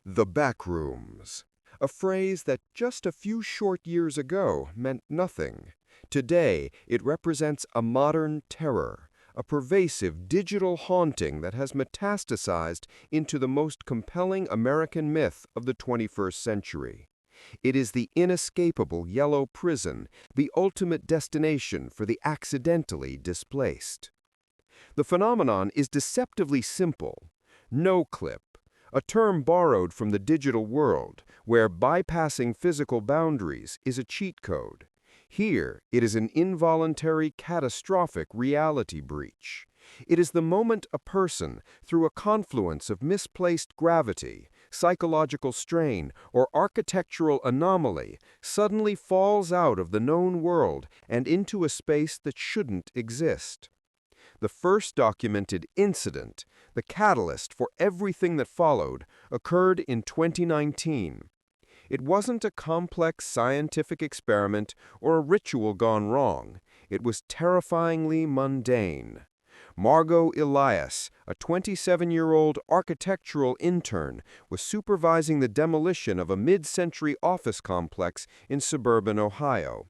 The Backrooms, a phrase that just a few short years ago meant nothing. Today, it represents a modern terror, a pervasive digital haunting that has metastasized into the most compelling American myth of the 21st century. It is the inescapable yellow prison, the ultimate destination for the accidentally displaced. The phenomenon is deceptively simple. No-clip, a term borrowed from the digital world, where bypassing physical boundaries is a cheat code. Here, it is an involuntary, catastrophic reality breach. It is the moment a person, through a confluence of misplaced gravity, psychological strain, or architectural anomaly, suddenly falls out of the known world and into a space that shouldn't exist. The first documented incident, the catalyst for everything that followed, occurred in 2019. It wasn't a complex scientific experiment or a ritual gone wrong. It was terrifyingly mundane. Margot Elias, a 27-year-old architectural intern, was supervising the demolition of a mid-century office complex in suburban Ohio.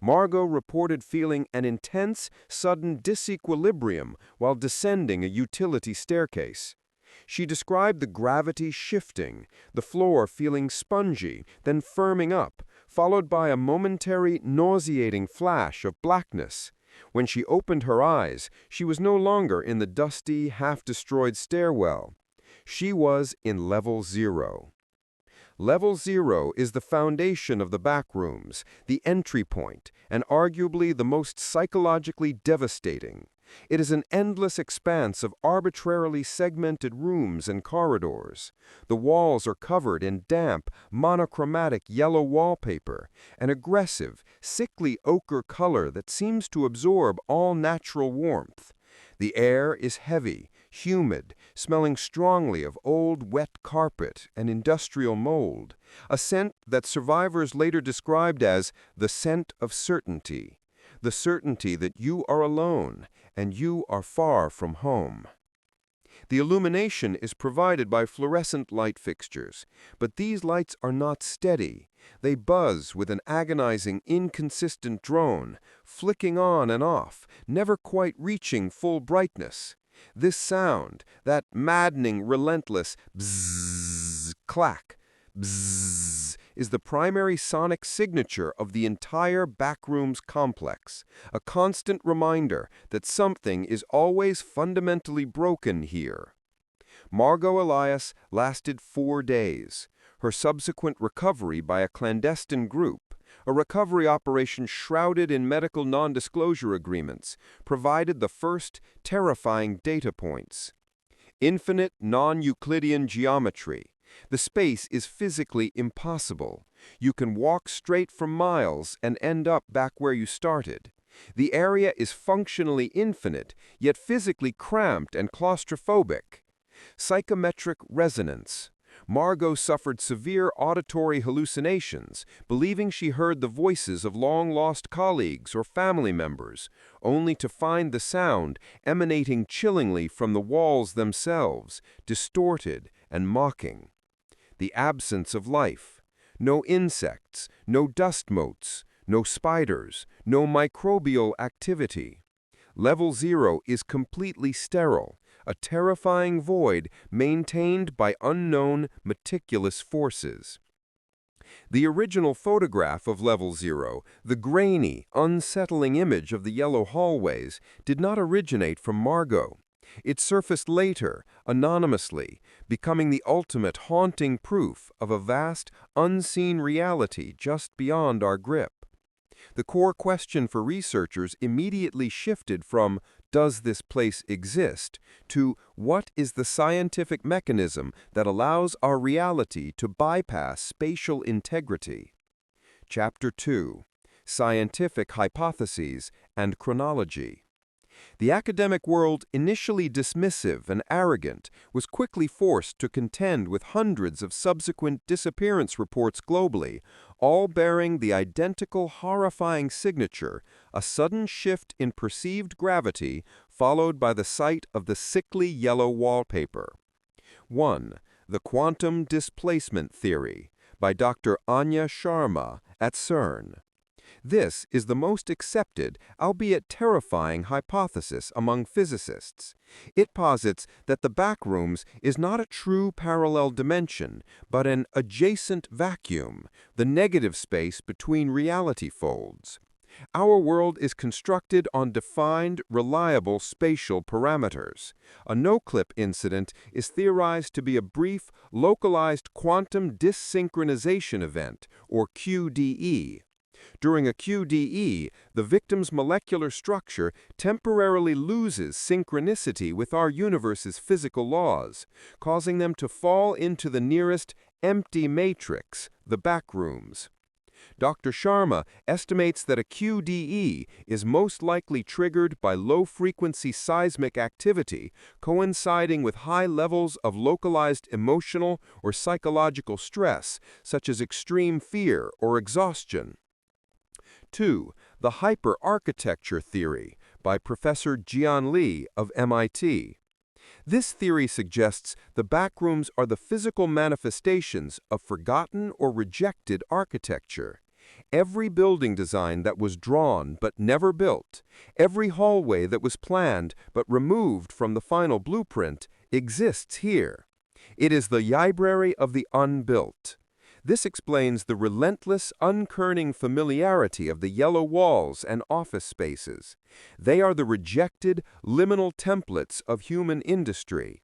Margot reported feeling an intense, sudden disequilibrium while descending a utility staircase. She described the gravity shifting, the floor feeling spongy, then firming up, followed by a momentary, nauseating flash of blackness. When she opened her eyes, she was no longer in the dusty, half-destroyed stairwell. She was in level 0. Level 0 is the foundation of the Backrooms, the entry point, and arguably the most psychologically devastating. It is an endless expanse of arbitrarily segmented rooms and corridors. The walls are covered in damp, monochromatic yellow wallpaper, an aggressive, sickly ochre color that seems to absorb all natural warmth. The air is heavy, humid, smelling strongly of old wet carpet and industrial mold, a scent that survivors later described as the scent of certainty, the certainty that you are alone and you are far from home. The illumination is provided by fluorescent light fixtures, but these lights are not steady. They buzz with an agonizing, inconsistent drone, flicking on and off, never quite reaching full brightness. This sound, that maddening, relentless bzzz, clack, bzzz, is the primary sonic signature of the entire Backrooms complex, a constant reminder that something is always fundamentally broken here. Margot Elias lasted 4 days. Her subsequent recovery by a clandestine group, a recovery operation shrouded in medical non-disclosure agreements, provided the first terrifying data points. Infinite non-Euclidean geometry. The space is physically impossible. You can walk straight for miles and end up back where you started. The area is functionally infinite, yet physically cramped and claustrophobic. Psychometric resonance. Margot suffered severe auditory hallucinations, believing she heard the voices of long-lost colleagues or family members, only to find the sound emanating chillingly from the walls themselves, distorted and mocking. The absence of life. No insects, no dust motes, no spiders, no microbial activity. Level 0 is completely sterile, a terrifying void maintained by unknown, meticulous forces. The original photograph of Level 0, the grainy, unsettling image of the yellow hallways, did not originate from Margot. It surfaced later, anonymously, becoming the ultimate haunting proof of a vast, unseen reality just beyond our grip. The core question for researchers immediately shifted from, "Does this place exist?" to, "What is the scientific mechanism that allows our reality to bypass spatial integrity?" Chapter 2: Scientific Hypotheses and Chronology. The academic world, initially dismissive and arrogant, was quickly forced to contend with hundreds of subsequent disappearance reports globally, all bearing the identical horrifying signature, a sudden shift in perceived gravity followed by the sight of the sickly yellow wallpaper. 1. The Quantum Displacement Theory by Dr. Anya Sharma at CERN. This is the most accepted, albeit terrifying, hypothesis among physicists. It posits that the backrooms is not a true parallel dimension, but an adjacent vacuum, the negative space between reality folds. Our world is constructed on defined, reliable spatial parameters. A noclip incident is theorized to be a brief, localized quantum dissynchronization event, or QDE. During a QDE, the victim's molecular structure temporarily loses synchronicity with our universe's physical laws, causing them to fall into the nearest empty matrix, the backrooms. Dr. Sharma estimates that a QDE is most likely triggered by low-frequency seismic activity coinciding with high levels of localized emotional or psychological stress, such as extreme fear or exhaustion. 2. The hyperarchitecture theory by Professor Jian Li of MIT. This theory suggests the backrooms are the physical manifestations of forgotten or rejected architecture. Every building design that was drawn but never built, every hallway that was planned but removed from the final blueprint, exists here. It is the library of the unbuilt. This explains the relentless, unkerning familiarity of the yellow walls and office spaces. They are the rejected, liminal templates of human industry.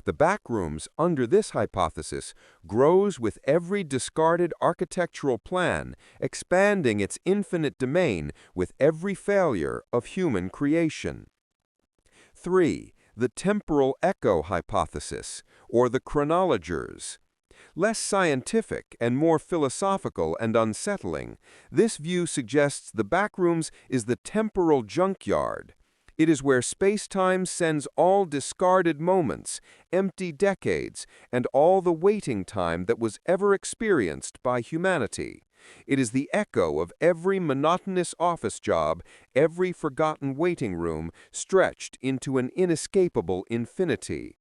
The backrooms, under this hypothesis, grows with every discarded architectural plan, expanding its infinite domain with every failure of human creation. 3. The temporal echo hypothesis, or the chronologers. Less scientific and more philosophical and unsettling, this view suggests the backrooms is the temporal junkyard. It is where space-time sends all discarded moments, empty decades, and all the waiting time that was ever experienced by humanity. It is the echo of every monotonous office job, every forgotten waiting room, stretched into an inescapable infinity.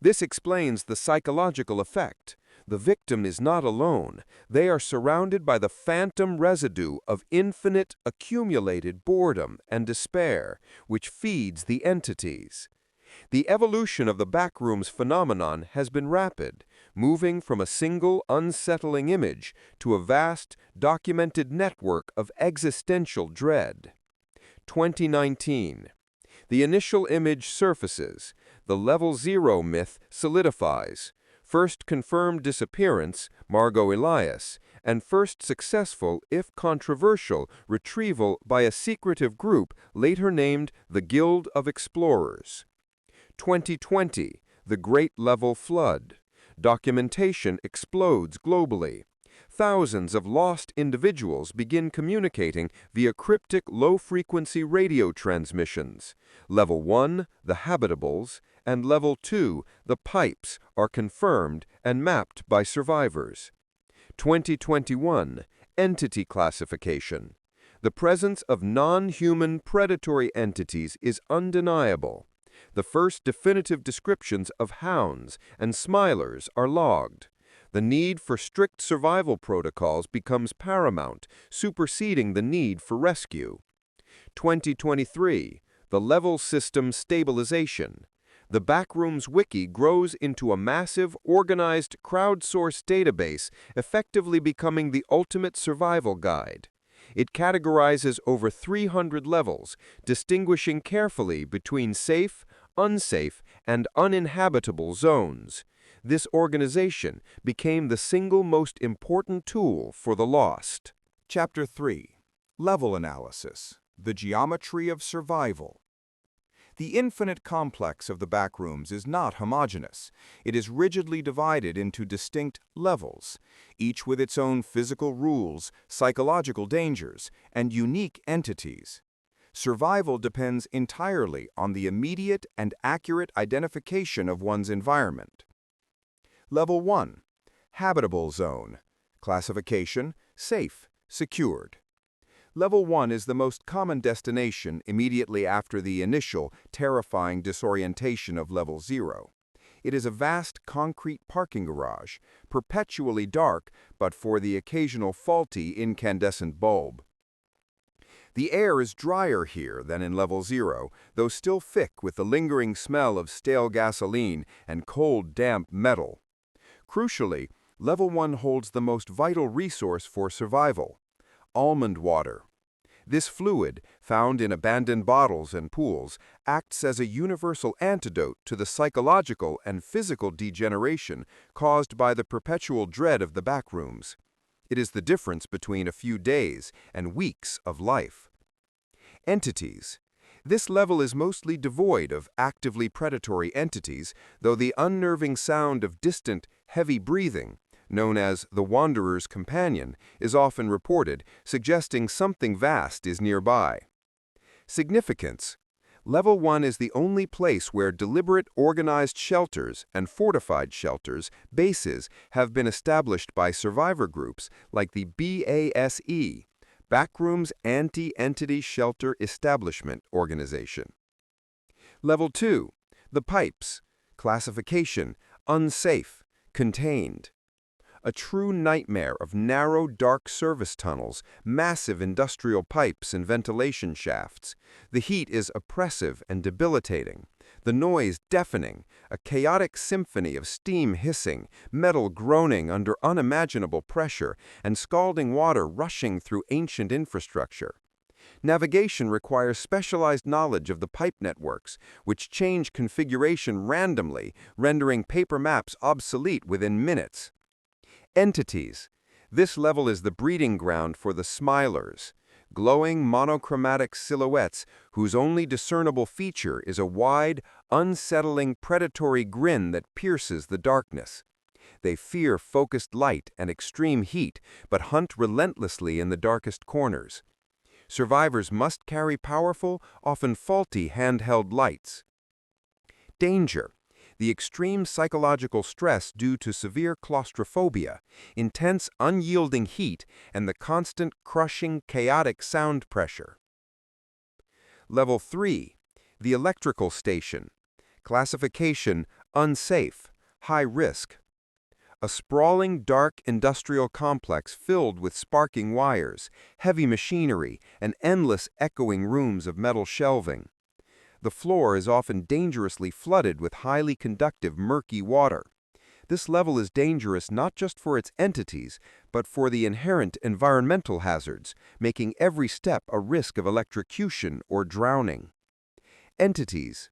This explains the psychological effect. The victim is not alone. They are surrounded by the phantom residue of infinite accumulated boredom and despair, which feeds the entities. The evolution of the backrooms phenomenon has been rapid, moving from a single unsettling image to a vast, documented network of existential dread. 2019. The initial image surfaces. The Level 0 myth solidifies. First confirmed disappearance, Margot Elias, and first successful, if controversial, retrieval by a secretive group later named the Guild of Explorers. 2020, the Great Level Flood. Documentation explodes globally. Thousands of lost individuals begin communicating via cryptic low-frequency radio transmissions. Level 1, the habitables, and Level 2, the pipes, are confirmed and mapped by survivors. 2021, entity classification. The presence of non-human predatory entities is undeniable. The first definitive descriptions of hounds and smilers are logged. The need for strict survival protocols becomes paramount, superseding the need for rescue. 2023, the level system stabilization. The Backrooms Wiki grows into a massive, organized, crowdsourced database, effectively becoming the ultimate survival guide. It categorizes over 300 levels, distinguishing carefully between safe, unsafe, and uninhabitable zones. This organization became the single most important tool for the lost. Chapter 3. Level Analysis. The Geometry of Survival. The infinite complex of the backrooms is not homogeneous. It is rigidly divided into distinct levels, each with its own physical rules, psychological dangers, and unique entities. Survival depends entirely on the immediate and accurate identification of one's environment. Level 1. Habitable Zone. Classification: safe, secured. Level 1 is the most common destination immediately after the initial, terrifying disorientation of Level 0. It is a vast concrete parking garage, perpetually dark but for the occasional faulty incandescent bulb. The air is drier here than in level 0, though still thick with the lingering smell of stale gasoline and cold, damp metal. Crucially, level 1 holds the most vital resource for survival: almond water. This fluid, found in abandoned bottles and pools, acts as a universal antidote to the psychological and physical degeneration caused by the perpetual dread of the backrooms. It is the difference between a few days and weeks of life. Entities. This level is mostly devoid of actively predatory entities, though the unnerving sound of distant, heavy breathing, known as the Wanderer's Companion, is often reported, suggesting something vast is nearby. Significance. Level 1 is the only place where deliberate organized shelters and fortified shelters, bases, have been established by survivor groups like the BASE, Backrooms Anti-Entity Shelter Establishment Organization. Level 2. The Pipes. Classification: unsafe, contained. A true nightmare of narrow, dark service tunnels, massive industrial pipes and ventilation shafts. The heat is oppressive and debilitating, the noise deafening, a chaotic symphony of steam hissing, metal groaning under unimaginable pressure, and scalding water rushing through ancient infrastructure. Navigation requires specialized knowledge of the pipe networks, which change configuration randomly, rendering paper maps obsolete within minutes. Entities. This level is the breeding ground for the smilers, glowing monochromatic silhouettes whose only discernible feature is a wide, unsettling predatory grin that pierces the darkness. They fear focused light and extreme heat, but hunt relentlessly in the darkest corners. Survivors must carry powerful, often faulty handheld lights. Danger. The extreme psychological stress due to severe claustrophobia, intense unyielding heat, and the constant crushing, chaotic sound pressure. Level 3. The Electrical Station. Classification: unsafe, high risk. A sprawling, dark industrial complex filled with sparking wires, heavy machinery, and endless echoing rooms of metal shelving. The floor is often dangerously flooded with highly conductive, murky water. This level is dangerous not just for its entities, but for the inherent environmental hazards, making every step a risk of electrocution or drowning. Entities.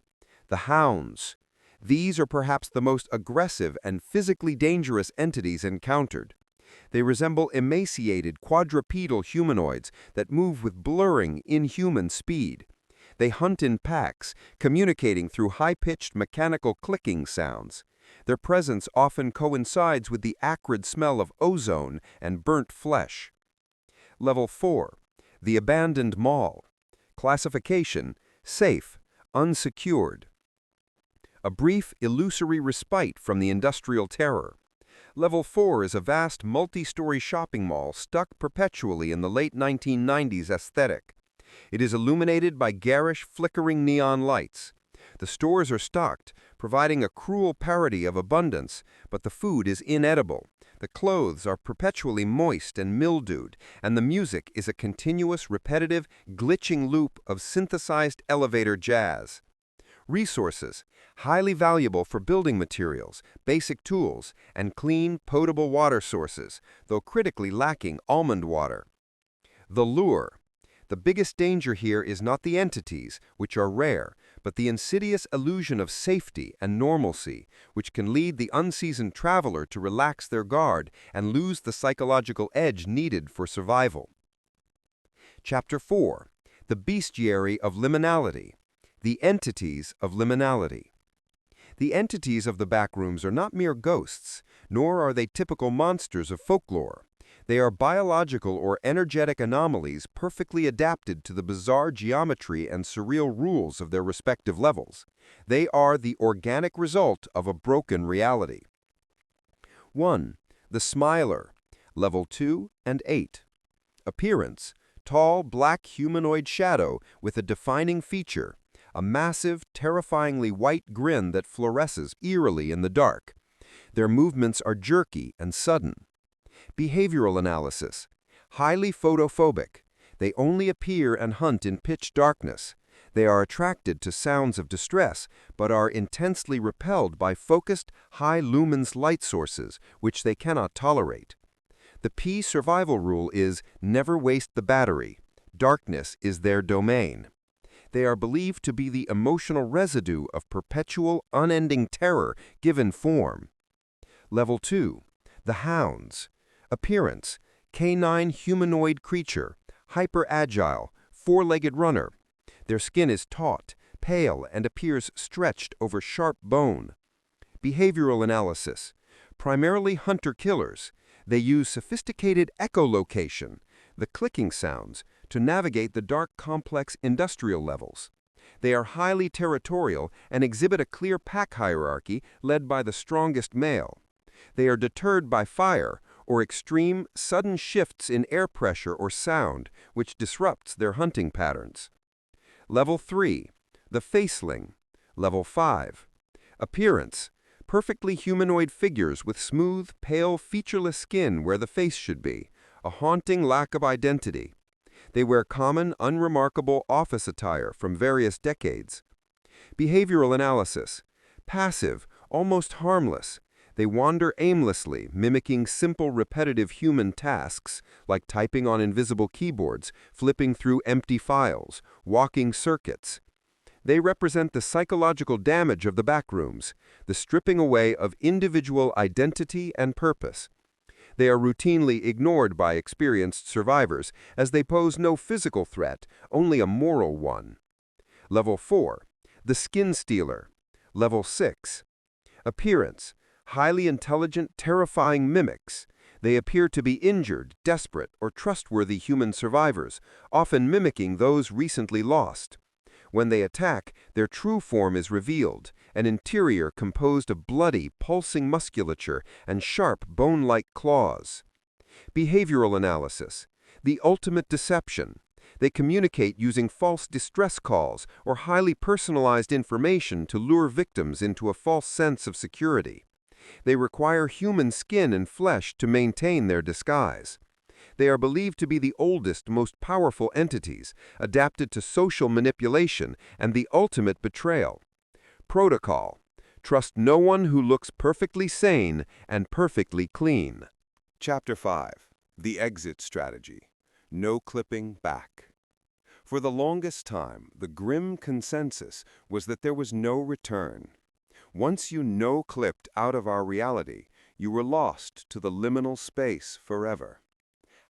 The Hounds. These are perhaps the most aggressive and physically dangerous entities encountered. They resemble emaciated quadrupedal humanoids that move with blurring, inhuman speed. They hunt in packs, communicating through high-pitched mechanical clicking sounds. Their presence often coincides with the acrid smell of ozone and burnt flesh. Level 4. The Abandoned Mall. Classification: safe, unsecured. A brief, illusory respite from the industrial terror. Level 4 is a vast multi-story shopping mall stuck perpetually in the late 1990s aesthetic. It is illuminated by garish, flickering neon lights. The stores are stocked, providing a cruel parody of abundance, but the food is inedible. The clothes are perpetually moist and mildewed, and the music is a continuous, repetitive, glitching loop of synthesized elevator jazz. Resources: highly valuable for building materials, basic tools, and clean, potable water sources, though critically lacking almond water. The Lure. The biggest danger here is not the entities, which are rare, but the insidious illusion of safety and normalcy, which can lead the unseasoned traveler to relax their guard and lose the psychological edge needed for survival. Chapter 4. The Bestiary of Liminality. The Entities of Liminality. The entities of the backrooms are not mere ghosts, nor are they typical monsters of folklore. They are biological or energetic anomalies perfectly adapted to the bizarre geometry and surreal rules of their respective levels. They are the organic result of a broken reality. 1. The Smiler, Level 2 and 8. Appearance: tall, black humanoid shadow with a defining feature, a massive, terrifyingly white grin that fluoresces eerily in the dark. Their movements are jerky and sudden. Behavioral analysis. Highly photophobic. They only appear and hunt in pitch darkness. They are attracted to sounds of distress, but are intensely repelled by focused, high-lumens light sources, which they cannot tolerate. The P survival rule is never waste the battery. Darkness is their domain. They are believed to be the emotional residue of perpetual, unending terror given form. Level 2. The Hounds. Appearance: canine humanoid creature, hyper-agile, four-legged runner. Their skin is taut, pale, and appears stretched over sharp bone. Behavioral analysis. Primarily hunter-killers. They use sophisticated echolocation, the clicking sounds, to navigate the dark, complex industrial levels. They are highly territorial and exhibit a clear pack hierarchy led by the strongest male. They are deterred by fire or extreme, sudden shifts in air pressure or sound, which disrupts their hunting patterns. Level 3. The Faceling. Level 5. Appearance: perfectly humanoid figures with smooth, pale, featureless skin where the face should be, a haunting lack of identity. They wear common, unremarkable office attire from various decades. Behavioral analysis. Passive, almost harmless. They wander aimlessly, mimicking simple, repetitive human tasks, like typing on invisible keyboards, flipping through empty files, walking circuits. They represent the psychological damage of the backrooms, the stripping away of individual identity and purpose. They are routinely ignored by experienced survivors, as they pose no physical threat, only a moral one. Level 4. The Skin Stealer. Level 6. Appearance: highly intelligent, terrifying mimics. They appear to be injured, desperate, or trustworthy human survivors, often mimicking those recently lost. When they attack, their true form is revealed, an interior composed of bloody, pulsing musculature and sharp, bone-like claws. Behavioral analysis. The ultimate deception. They communicate using false distress calls or highly personalized information to lure victims into a false sense of security. They require human skin and flesh to maintain their disguise. They are believed to be the oldest, most powerful entities, adapted to social manipulation and the ultimate betrayal. Protocol: trust no one who looks perfectly sane and perfectly clean. Chapter 5. The Exit Strategy. No clipping back. For the longest time, the grim consensus was that there was no return. Once you no-clipped out of our reality, you were lost to the liminal space forever.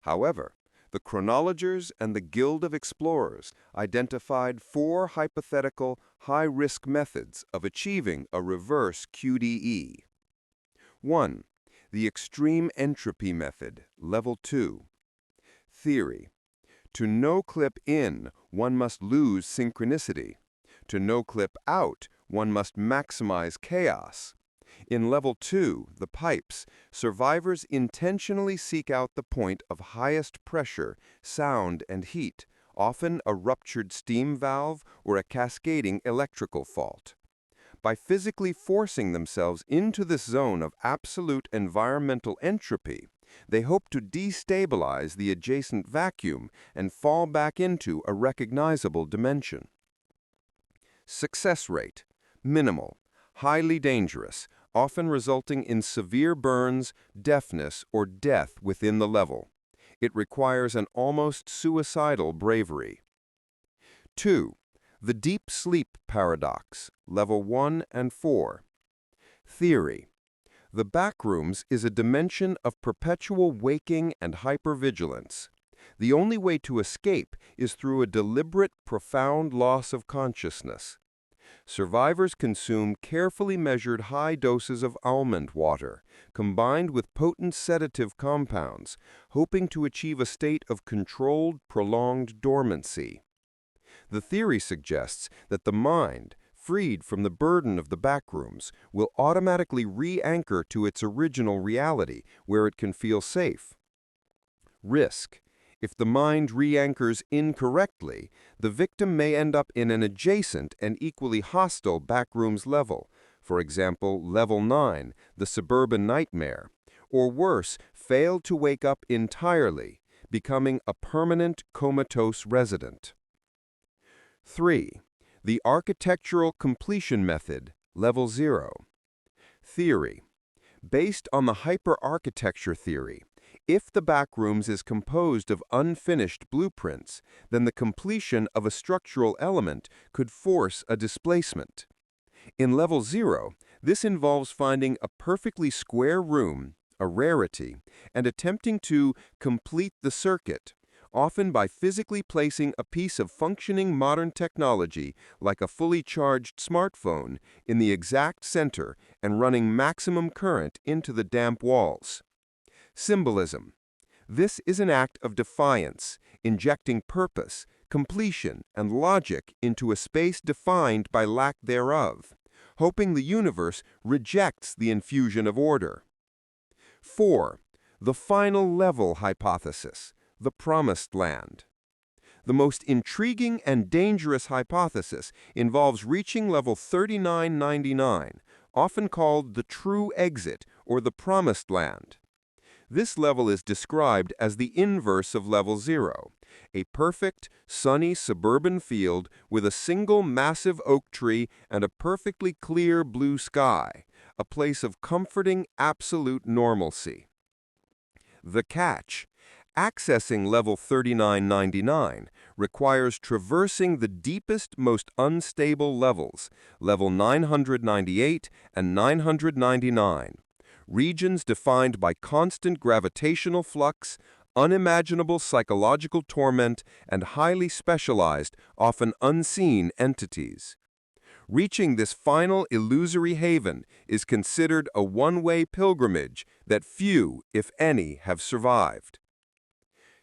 However, the chronologers and the Guild of Explorers identified 4 hypothetical, high-risk methods of achieving a reverse QDE. 1. The Extreme Entropy Method, Level 2. Theory: to no-clip in, one must lose synchronicity. To no-clip out, one must maximize chaos. In Level 2, the pipes, survivors intentionally seek out the point of highest pressure, sound, and heat, often a ruptured steam valve or a cascading electrical fault. By physically forcing themselves into this zone of absolute environmental entropy, they hope to destabilize the adjacent vacuum and fall back into a recognizable dimension. Success rate: minimal, highly dangerous, often resulting in severe burns, deafness, or death within the level. It requires an almost suicidal bravery. 2. The Deep Sleep Paradox, Level 1 and 4. Theory: the Backrooms is a dimension of perpetual waking and hypervigilance. The only way to escape is through a deliberate, profound loss of consciousness. Survivors consume carefully measured high doses of almond water, combined with potent sedative compounds, hoping to achieve a state of controlled, prolonged dormancy. The theory suggests that the mind, freed from the burden of the backrooms, will automatically re-anchor to its original reality, where it can feel safe. Risk: If the mind re-anchors incorrectly, the victim may end up in an adjacent and equally hostile backrooms level, for example, level 9, the suburban nightmare, or worse, fail to wake up entirely, becoming a permanent comatose resident. 3. The architectural completion method, level 0. Theory. Based on the hyperarchitecture theory, if the backrooms is composed of unfinished blueprints, then the completion of a structural element could force a displacement. In level 0, this involves finding a perfectly square room, a rarity, and attempting to complete the circuit, often by physically placing a piece of functioning modern technology, like a fully charged smartphone, in the exact center and running maximum current into the damp walls. Symbolism. This is an act of defiance, injecting purpose, completion, and logic into a space defined by lack thereof, hoping the universe rejects the infusion of order. 4. The final level hypothesis, the promised land. The most intriguing and dangerous hypothesis involves reaching level 3999, often called the true exit or the promised land. This level is described as the inverse of level 0, a perfect, sunny suburban field with a single massive oak tree and a perfectly clear blue sky, a place of comforting absolute normalcy. The catch: accessing level 3999 requires traversing the deepest, most unstable levels, level 998 and 999, regions defined by constant gravitational flux, unimaginable psychological torment, and highly specialized, often unseen entities. Reaching this final illusory haven is considered a one-way pilgrimage that few, if any, have survived.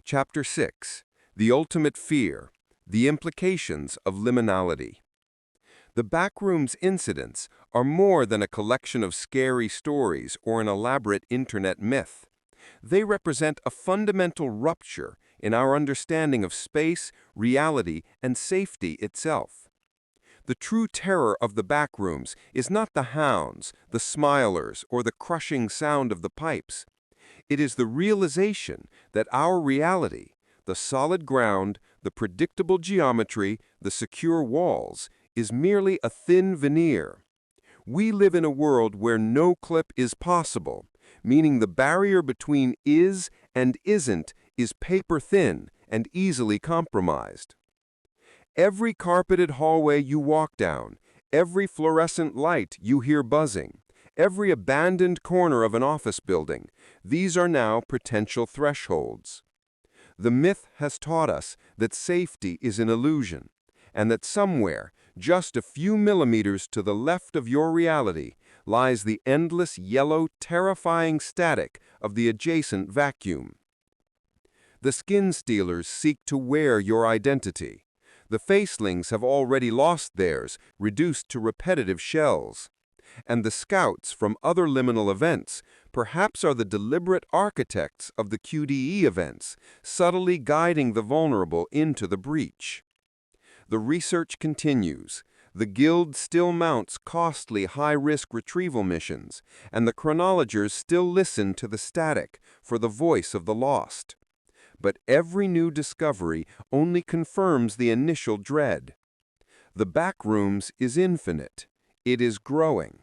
Chapter 6. The Ultimate Fear. The Implications of Liminality. The Backrooms incidents are more than a collection of scary stories or an elaborate internet myth. They represent a fundamental rupture in our understanding of space, reality, and safety itself. The true terror of the backrooms is not the hounds, the smilers, or the crushing sound of the pipes. It is the realization that our reality, the solid ground, the predictable geometry, the secure walls, is merely a thin veneer. We live in a world where no-clip is possible, meaning the barrier between is and isn't is paper-thin and easily compromised. Every carpeted hallway you walk down, every fluorescent light you hear buzzing, every abandoned corner of an office building, these are now potential thresholds. The myth has taught us that safety is an illusion, and that somewhere, just a few millimeters to the left of your reality, lies the endless yellow, terrifying static of the adjacent vacuum. The skin stealers seek to wear your identity. The facelings have already lost theirs, reduced to repetitive shells. And the scouts from other liminal events perhaps are the deliberate architects of the QDE events, subtly guiding the vulnerable into the breach. The research continues. The Guild still mounts costly high-risk retrieval missions, and the chronologers still listen to the static for the voice of the lost. But every new discovery only confirms the initial dread. The Backrooms is infinite. It is growing.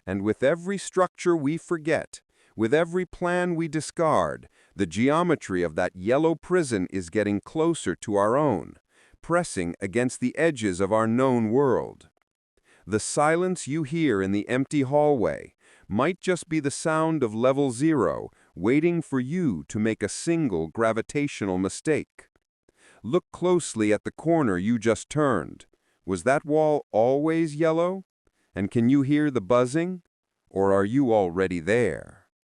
And with every structure we forget, with every plan we discard, the geometry of that yellow prison is getting closer to our own, pressing against the edges of our known world. The silence you hear in the empty hallway might just be the sound of level 0, waiting for you to make a single gravitational mistake. Look closely at the corner you just turned. Was that wall always yellow? And can you hear the buzzing? Or are you already there?